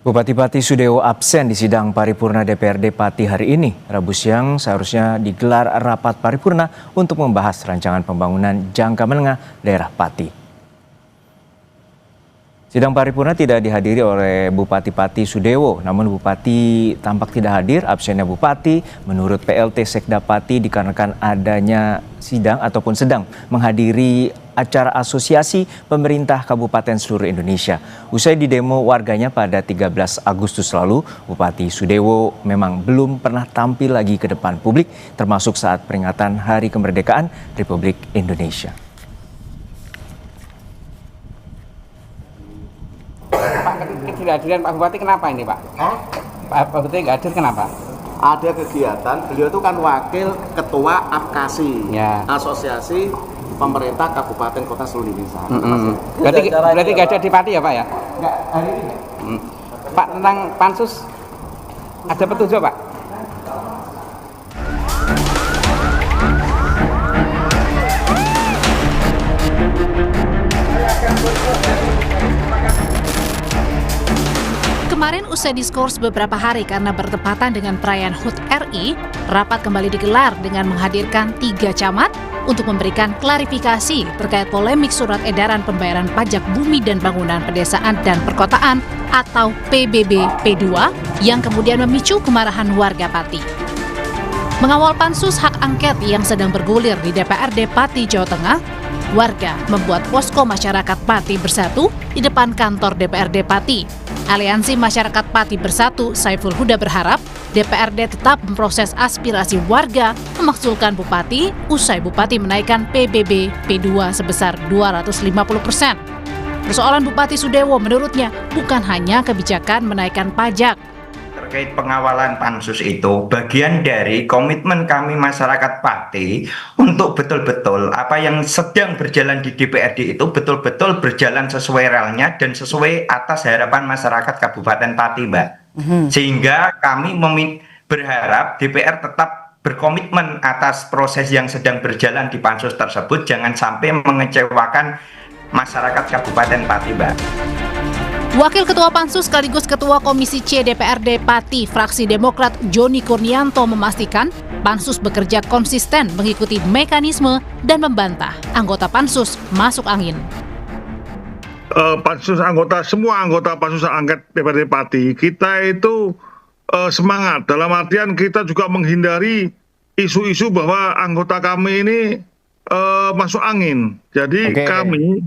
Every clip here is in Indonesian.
Bupati Pati Sudewo absen di sidang paripurna DPRD Pati hari ini. Rabu siang seharusnya digelar rapat paripurna untuk membahas rancangan pembangunan jangka menengah daerah Pati. Sidang paripurna tidak dihadiri oleh Bupati Pati Sudewo, namun Bupati tampak tidak hadir. Absennya Bupati menurut PLT Sekda Pati dikarenakan adanya sidang ataupun sedang menghadiri acara asosiasi pemerintah kabupaten seluruh Indonesia. Usai didemo warganya pada 13 Agustus lalu, Bupati Sudewo memang belum pernah tampil lagi ke depan publik, termasuk saat peringatan Hari Kemerdekaan Republik Indonesia. Pak, ketidakhadiran Pak Bupati kenapa ini Pak? Pak Bupati nggak hadir kenapa? Ada kegiatan, beliau itu kan wakil ketua APKASI, Ya. Asosiasi Pemerintah Kabupaten Kota Seluruh Indonesia. Berarti nggak ada di Pati ya Pak ya? Enggak, hari ini. Pak, tentang pansus ada petunjuk Pak? Kemarin usai diskors beberapa hari karena bertepatan dengan perayaan HUT RI, rapat kembali digelar dengan menghadirkan 3 camat untuk memberikan klarifikasi terkait polemik surat edaran pembayaran pajak bumi dan bangunan pedesaan dan perkotaan atau PBB P2 yang kemudian memicu kemarahan warga Pati. Mengawal pansus hak angket yang sedang bergulir di DPRD Pati, Jawa Tengah, warga membuat posko masyarakat Pati Bersatu di depan kantor DPRD Pati. Aliansi Masyarakat Pati Bersatu Saiful Huda berharap DPRD tetap memproses aspirasi warga memakzulkan Bupati usai Bupati menaikkan PBB P2 sebesar 250%. Persoalan Bupati Sudewo menurutnya bukan hanya kebijakan menaikkan pajak. Terkait pengawalan pansus itu bagian dari komitmen kami masyarakat Pati untuk betul-betul apa yang sedang berjalan di DPRD itu betul-betul berjalan sesuai realnya dan sesuai atas harapan masyarakat Kabupaten Pati, Mbak. Sehingga kami berharap DPR tetap berkomitmen atas proses yang sedang berjalan di pansus tersebut, jangan sampai mengecewakan masyarakat Kabupaten Pati, Mbak. Wakil Ketua Pansus sekaligus Ketua Komisi C DPRD Pati fraksi Demokrat Joni Kurnianto memastikan Pansus bekerja konsisten mengikuti mekanisme dan membantah anggota Pansus masuk angin. Semua anggota Pansus angket DPRD Pati, kita itu semangat. Dalam artian kita juga menghindari isu-isu bahwa anggota kami ini masuk angin. Jadi kami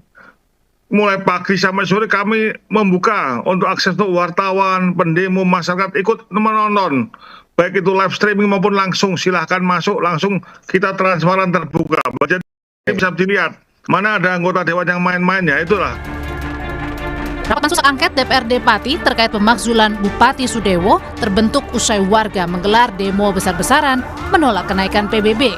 mulai pagi sampai sore kami membuka untuk akses untuk wartawan, pendemo, masyarakat ikut menonton. Baik itu live streaming maupun langsung, silahkan masuk, langsung kita transparan terbuka. Jadi bisa dilihat mana ada anggota dewan yang main-main, ya itulah. Rapat pansus angket DPRD Pati terkait pemakzulan Bupati Sudewo terbentuk usai warga menggelar demo besar-besaran menolak kenaikan PBB.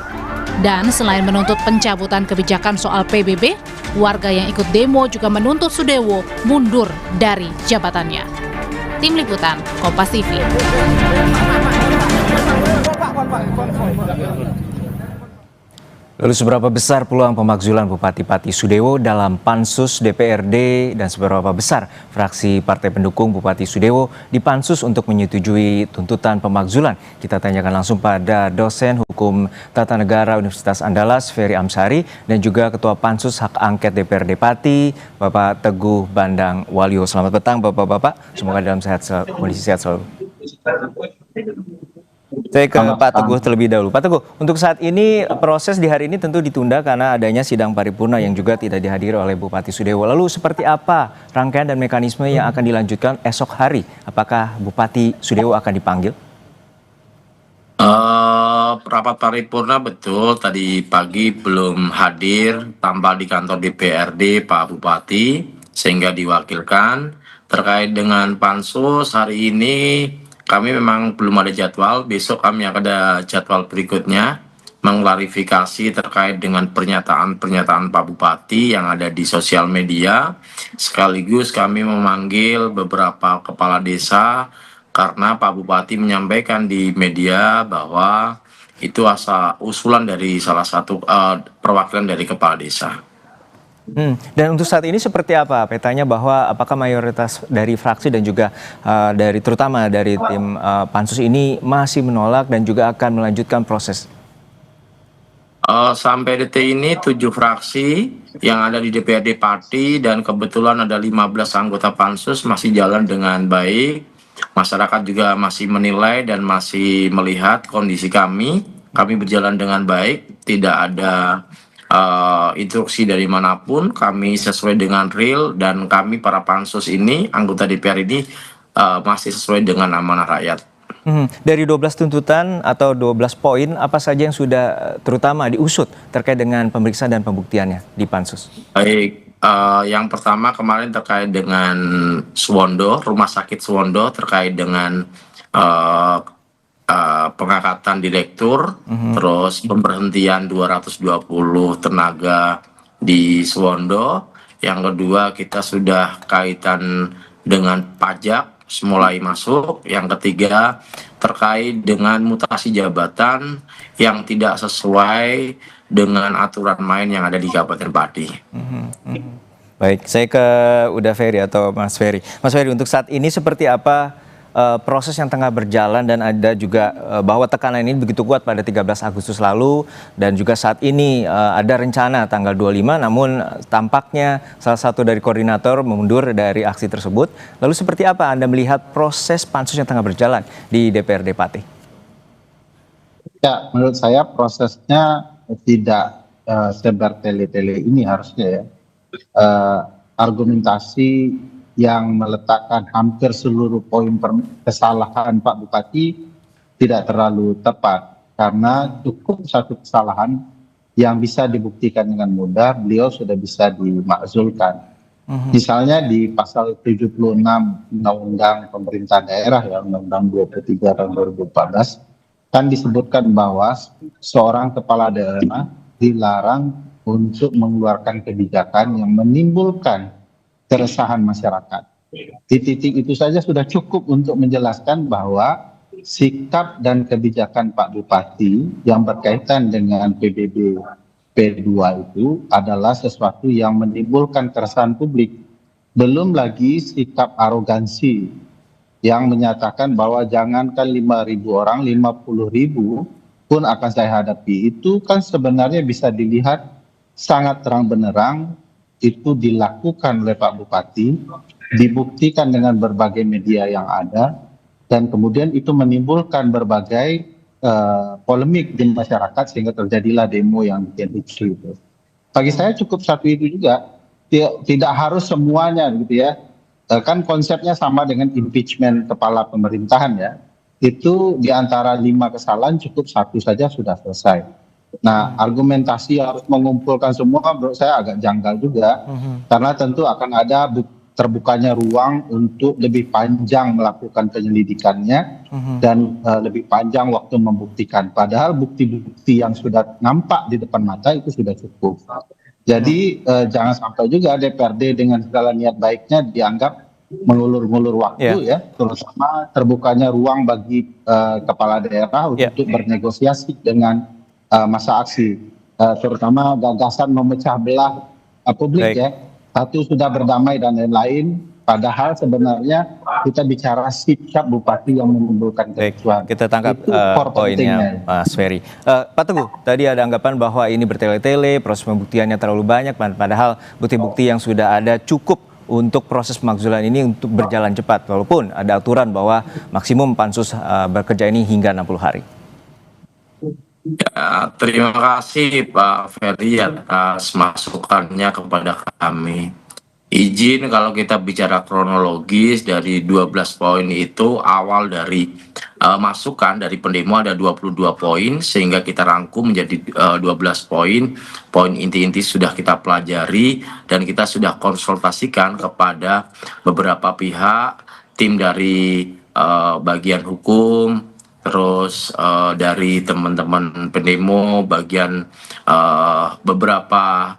Dan selain menuntut pencabutan kebijakan soal PBB, warga yang ikut demo juga menuntut Sudewo mundur dari jabatannya. Tim Liputan, Kompas TV. Lalu seberapa besar peluang pemakzulan Bupati Pati Sudewo dalam pansus DPRD dan seberapa besar fraksi partai pendukung Bupati Sudewo di pansus untuk menyetujui tuntutan pemakzulan? Kita tanyakan langsung pada dosen hukum tata negara Universitas Andalas Ferry Amsari dan juga Ketua Pansus Hak Angket DPRD Pati Bapak Teguh Bandang Walio. Selamat petang Bapak-bapak, semoga dalam kondisi sehat selalu. Saya ke Pak Teguh terlebih dahulu. Pak Teguh, untuk saat ini proses di hari ini tentu ditunda karena adanya sidang paripurna yang juga tidak dihadiri oleh Bupati Sudewo. Lalu seperti apa rangkaian dan mekanisme yang akan dilanjutkan esok hari? Apakah Bupati Sudewo akan dipanggil? Rapat paripurna betul tadi pagi belum hadir tanpa di kantor DPRD Pak Bupati sehingga diwakilkan. Terkait dengan pansus hari ini kami memang belum ada jadwal, besok kami akan ada jadwal berikutnya mengklarifikasi terkait dengan pernyataan-pernyataan Pak Bupati yang ada di sosial media. Sekaligus kami memanggil beberapa kepala desa karena Pak Bupati menyampaikan di media bahwa itu usulan dari salah satu perwakilan dari kepala desa. Dan untuk saat ini seperti apa petanya, bahwa apakah mayoritas dari fraksi dan juga terutama dari tim pansus ini masih menolak dan juga akan melanjutkan proses? Sampai detik ini 7 fraksi yang ada di DPRD Pati dan kebetulan ada 15 anggota pansus masih jalan dengan baik. Masyarakat juga masih menilai dan masih melihat kondisi kami. Kami berjalan dengan baik, tidak ada instruksi dari manapun. Kami sesuai dengan real dan kami para pansus ini, anggota DPR ini masih sesuai dengan amanah rakyat. Dari 12 tuntutan atau 12 poin, apa saja yang sudah terutama diusut terkait dengan pemeriksaan dan pembuktiannya di pansus? Baik, yang pertama kemarin terkait dengan Suwondo, Rumah Sakit Suwondo, terkait dengan pengangkatan direktur, terus pemberhentian 220 tenaga di Suwondo. Yang kedua, kita sudah kaitan dengan pajak mulai masuk. Yang ketiga, terkait dengan mutasi jabatan yang tidak sesuai dengan aturan main yang ada di Kabupaten Pati. Baik, saya ke Uda Ferry atau Mas Ferry. Mas Ferry, untuk saat ini seperti apa proses yang tengah berjalan, dan ada juga bahwa tekanan ini begitu kuat pada 13 Agustus lalu, dan juga saat ini ada rencana tanggal 25, namun tampaknya salah satu dari koordinator mundur dari aksi tersebut. Lalu seperti apa Anda melihat proses pansus yang tengah berjalan di DPRD Pati? Ya, menurut saya prosesnya tidak sebertele-tele ini harusnya ya. Argumentasi yang meletakkan hampir seluruh poin kesalahan Pak Bupati tidak terlalu tepat, karena cukup satu kesalahan yang bisa dibuktikan dengan mudah, beliau sudah bisa dimakzulkan. Misalnya di pasal 76 Undang-Undang Pemerintah Daerah ya, Undang-Undang 23 tahun 2014, kan disebutkan bahwa seorang kepala daerah dilarang untuk mengeluarkan kebijakan yang menimbulkan keresahan masyarakat. Di titik itu saja sudah cukup untuk menjelaskan bahwa sikap dan kebijakan Pak Bupati yang berkaitan dengan PBB P2 itu adalah sesuatu yang menimbulkan keresahan publik. Belum lagi sikap arogansi yang menyatakan bahwa jangankan 5.000 orang, 50.000 pun akan saya hadapi. Itu kan sebenarnya bisa dilihat sangat terang benderang itu dilakukan oleh Pak Bupati, dibuktikan dengan berbagai media yang ada, dan kemudian itu menimbulkan berbagai polemik di masyarakat sehingga terjadilah demo yang bikin isu itu. Bagi saya cukup satu itu juga, tidak harus semuanya gitu ya. Kan konsepnya sama dengan impeachment kepala pemerintahan ya. Itu di antara 5 kesalahan cukup satu saja sudah selesai. Nah, argumentasi harus mengumpulkan semua menurut saya agak janggal juga, karena tentu akan ada terbukanya ruang untuk lebih panjang melakukan penyelidikannya dan lebih panjang waktu membuktikan. Padahal bukti-bukti yang sudah nampak di depan mata itu sudah cukup. Jadi jangan sampai juga DPRD dengan segala niat baiknya dianggap mengulur-ngulur waktu ya, terutama terbukanya ruang bagi kepala daerah untuk bernegosiasi dengan masa aksi, terutama gagasan memecah belah publik ya. Satu sudah berdamai dan lain-lain, padahal sebenarnya kita bicara sikap Bupati yang menimbulkan kerusuhan. Kita tangkap poinnya Mas Ferry. Pak Teguh, tadi ada anggapan bahwa ini bertele-tele, proses pembuktiannya terlalu banyak, padahal bukti-bukti yang sudah ada cukup untuk proses pemakzulan ini untuk berjalan cepat, walaupun ada aturan bahwa maksimum pansus bekerja ini hingga 60 hari. Ya, terima kasih Pak Ferry atas masukannya kepada kami. Izin kalau kita bicara kronologis dari 12 poin itu, awal dari masukan dari pendemo ada 22 poin, sehingga kita rangkum menjadi 12 poin. Poin inti-inti sudah kita pelajari dan kita sudah konsultasikan kepada beberapa pihak, tim dari bagian hukum, terus dari teman-teman pendemo, bagian beberapa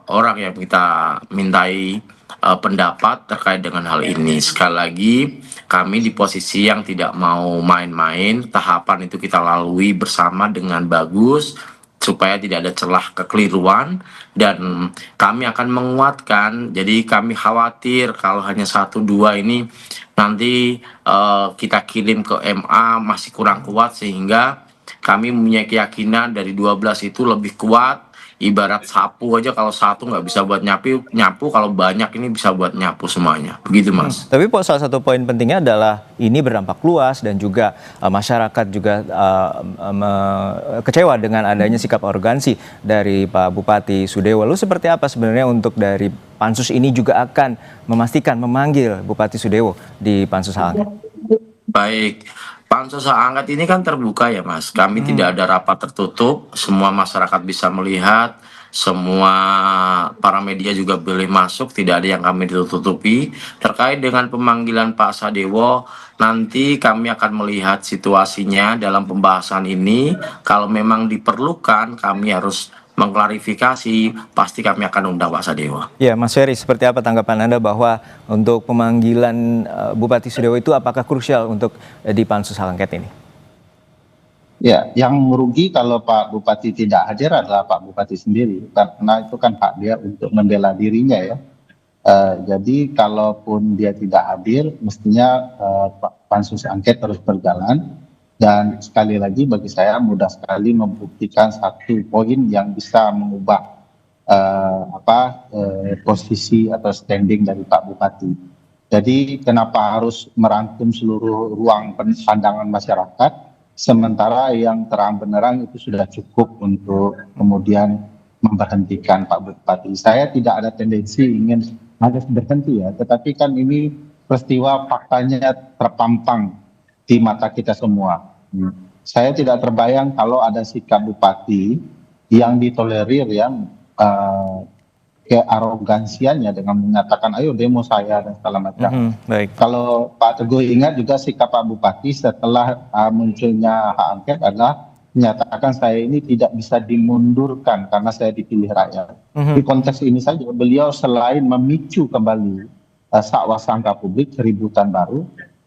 orang yang kita mintai pendapat terkait dengan hal ini. Sekali lagi, kami di posisi yang tidak mau main-main, tahapan itu kita lalui bersama dengan bagus, supaya tidak ada celah kekeliruan, dan kami akan menguatkan. Jadi kami khawatir kalau hanya 1-2 ini nanti kita kirim ke MA masih kurang kuat, sehingga kami punya keyakinan dari 12 itu lebih kuat. Ibarat sapu aja, kalau satu nggak bisa buat nyapu, kalau banyak ini bisa buat nyapu semuanya. Begitu, Mas. Tapi salah satu poin pentingnya adalah ini berdampak luas dan juga masyarakat juga kecewa dengan adanya sikap arogansi dari Pak Bupati Sudewo. Lalu seperti apa sebenarnya untuk dari pansus ini juga akan memastikan memanggil Bupati Sudewo di pansus hak angket? Baik, pansus hak angket ini kan terbuka ya, Mas. Kami tidak ada rapat tertutup, semua masyarakat bisa melihat, semua para media juga boleh masuk, tidak ada yang kami ditutupi. Terkait dengan pemanggilan Pak Sadewo, nanti kami akan melihat situasinya dalam pembahasan ini. Kalau memang diperlukan, kami harus mengklarifikasi, pasti kami akan undang Pak Sadewo. Ya, Mas Ferry, seperti apa tanggapan Anda bahwa untuk pemanggilan Bupati Sudewo itu apakah krusial untuk di pansus hak angket ini? Ya, yang merugi kalau Pak Bupati tidak hadir adalah Pak Bupati sendiri, karena itu kan hak dia untuk membela dirinya ya. Jadi kalaupun dia tidak hadir, mestinya pansus angket terus berjalan. Dan sekali lagi bagi saya mudah sekali membuktikan satu poin yang bisa mengubah posisi atau standing dari Pak Bupati. Jadi kenapa harus merangkum seluruh ruang pandangan masyarakat, sementara yang terang benderang itu sudah cukup untuk kemudian memberhentikan Pak Bupati. Saya tidak ada tendensi ingin harus berhenti ya, tetapi kan ini peristiwa faktanya terpampang di mata kita semua. Saya tidak terbayang kalau ada sikap bupati yang ditolerir yang kearogansiannya dengan menyatakan ayo demo saya dan segala macam. Baik. Kalau Pak Teguh ingat juga sikap Pak Bupati setelah munculnya hak angket adalah menyatakan saya ini tidak bisa dimundurkan karena saya dipilih rakyat. Di konteks ini saja beliau selain memicu kembali sakwa sangka publik, keributan baru,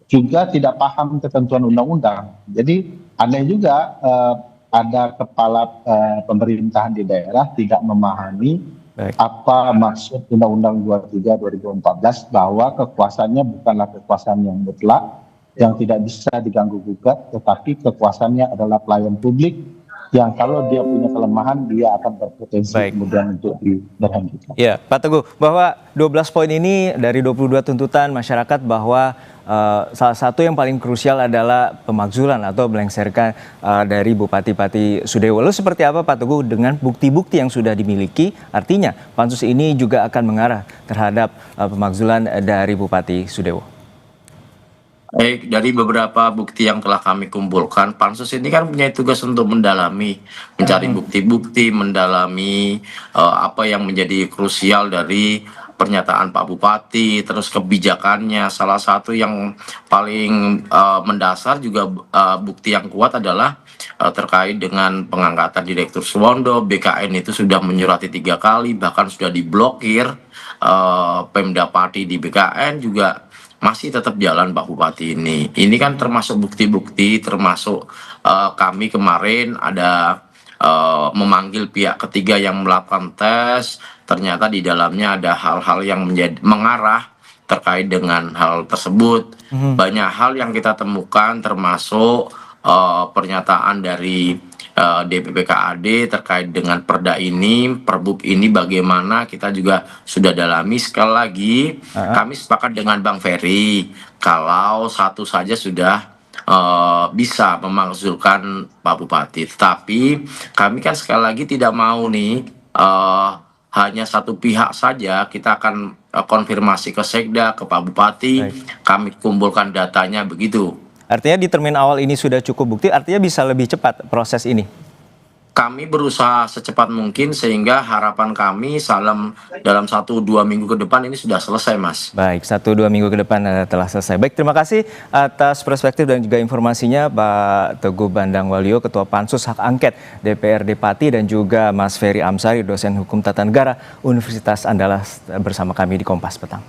juga tidak paham ketentuan undang-undang. Jadi aneh juga ada kepala pemerintahan di daerah tidak memahami apa maksud Undang-Undang 23 2014 bahwa kekuasaannya bukanlah kekuasaan yang mutlak, yang tidak bisa diganggu-gugat, tetapi kekuasaannya adalah pelayan publik yang kalau dia punya kelemahan dia akan berpotensi kemudian untuk diberhentikan. Ya, Pak Teguh, bahwa 12 poin ini dari 22 tuntutan masyarakat bahwa salah satu yang paling krusial adalah pemakzulan atau melengsarkan dari Bupati Sudewo. Lalu seperti apa Pak Teguh dengan bukti-bukti yang sudah dimiliki? Artinya pansus ini juga akan mengarah terhadap pemakzulan dari Bupati Sudewo. Baik, dari beberapa bukti yang telah kami kumpulkan, pansus ini kan punya tugas untuk mendalami, mencari bukti-bukti, mendalami apa yang menjadi krusial dari pernyataan Pak Bupati, terus kebijakannya. Salah satu yang paling mendasar juga bukti yang kuat adalah terkait dengan pengangkatan Direktur Suwondo. BKN itu sudah menyurati 3 kali, bahkan sudah diblokir. Pemda Pati di BKN juga masih tetap jalan Pak Bupati ini. Ini kan termasuk bukti-bukti, termasuk kami kemarin ada memanggil pihak ketiga yang melakukan tes. Ternyata di dalamnya ada hal-hal yang mengarah terkait dengan hal tersebut. Banyak hal yang kita temukan, termasuk pernyataan dari DPP KAD terkait dengan perda ini, perbub ini bagaimana, kita juga sudah dalami. Sekali lagi kami sepakat dengan Bang Ferry kalau satu saja sudah bisa memakzulkan Pak Bupati, tapi kami kan sekali lagi tidak mau nih hanya satu pihak saja. Kita akan konfirmasi ke Sekda, ke Pak Bupati. Kami kumpulkan datanya begitu. Artinya di termin awal ini sudah cukup bukti, artinya bisa lebih cepat proses ini? Kami berusaha secepat mungkin, sehingga harapan kami dalam 1-2 minggu ke depan ini sudah selesai, Mas. Baik, 1-2 minggu ke depan telah selesai. Baik, terima kasih atas perspektif dan juga informasinya Pak Teguh Bandang Waluyo, Ketua Pansus Hak Angket DPRD Pati, dan juga Mas Ferry Amsari, dosen hukum tata negara Universitas Andalas bersama kami di Kompas Petang.